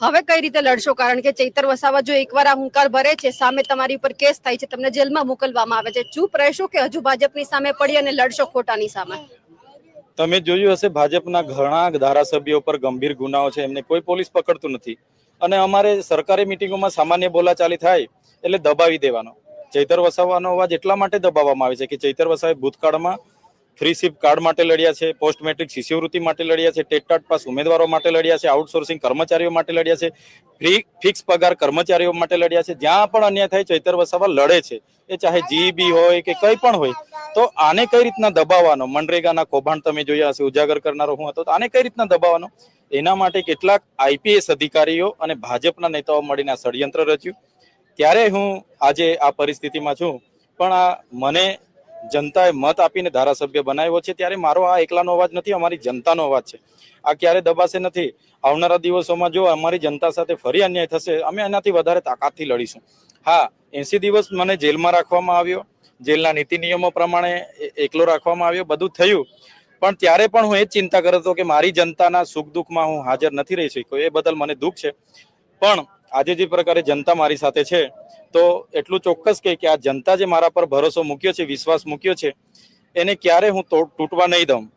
હવે કઈ રીતે લડશો? કારણ કે ચૈતર વસાવા જો એકવાર આ હુંકાર ભરે છે, સામે તમારી ઉપર કેસ થાય છે, તમને જેલમાં મોકલવામાં આવે છે, ચૂપ રહેશો કે હજુ ભાજપની સામે પડી અને લડશો ખોટાની સામે? તમે જોયું હશે ભાજપના ઘણા ધારાસભ્યો પર ગંભીર ગુનાઓ છે, એમને કોઈ પોલીસ પકડતું નથી. અને અમારે સરકારી મિટિંગોમાં સામાન્ય બોલાચાલી થાય એટલે દબાવી દેવાનો. ચૈતર વસાવાનો અવાજ એટલા માટે દબાવવામાં આવે છે કે ચૈતર વસાવે ભૂતકાળમાં ફ્રી શિપ કાર્ડ માટે લડ્યા છે, પોસ્ટ મેટ્રિક શિષ્યવૃત્તિ માટે લડ્યા છે, ટેટ પાસ ઉમેદવારો માટે લડ્યા છે, આઉટસોર્સિંગ કર્મચારીઓ માટે લડ્યા છે, ફિક્સ પગાર કર્મચારીઓ માટે લડ્યા છે. જ્યાં પણ અન્યાય થાય ચૈતર વસાવા લડે છે, એ ચાહે જીબી હોય કે કંઈ પણ હોય. તો આને કઈ રીતના દબાવવાનો? મનરેગાના કૌભાંડ તમે જોયા હશે, ઉજાગર કરનારો હું હતો, તો આને કઈ રીતના દબાવવાનો? એના માટે કેટલાક આઈપીએસ અધિકારીઓ અને ભાજપના નેતાઓ મળીને ષડયંત્ર રચ્યું. ત્યારે હું આજે આ પરિસ્થિતિમાં છું. પણ આ મને જનતાએ મત આપીને ધારાસભ્ય બનાવ્યો છે, ત્યારે મારો આ એકલાનો અવાજ નથી, અમારી જનતાનો અવાજ છે. આ ક્યારે દબાશે નથી. આવનારા દિવસોમાં જો અમારી જનતા સાથે ફરી અન્યાય થશે, અમે એનાથી વધારે તાકાતથી લડીશું. હા, 80 દિવસ મને જેલમાં રાખવામાં આવ્યો, જેલના નીતિ નિયમો પ્રમાણે એકલો રાખવામાં આવ્યો, બધું થયું. પણ ત્યારે પણ હું એ જ ચિંતા કરતો હતો કે મારી જનતાના સુખ દુઃખમાં હું હાજર નથી રહી શક્યો. એ બદલ મને દુઃખ છે. પણ આજે જે પ્રકારે જનતા મારી સાથે છે, તો એટલું ચોક્કસ કે આ જનતા જે મારા પર ભરોસો મૂક્યો છે, વિશ્વાસ મૂક્યો છે, એને ક્યારે હું તૂટવા નહીં દઉં.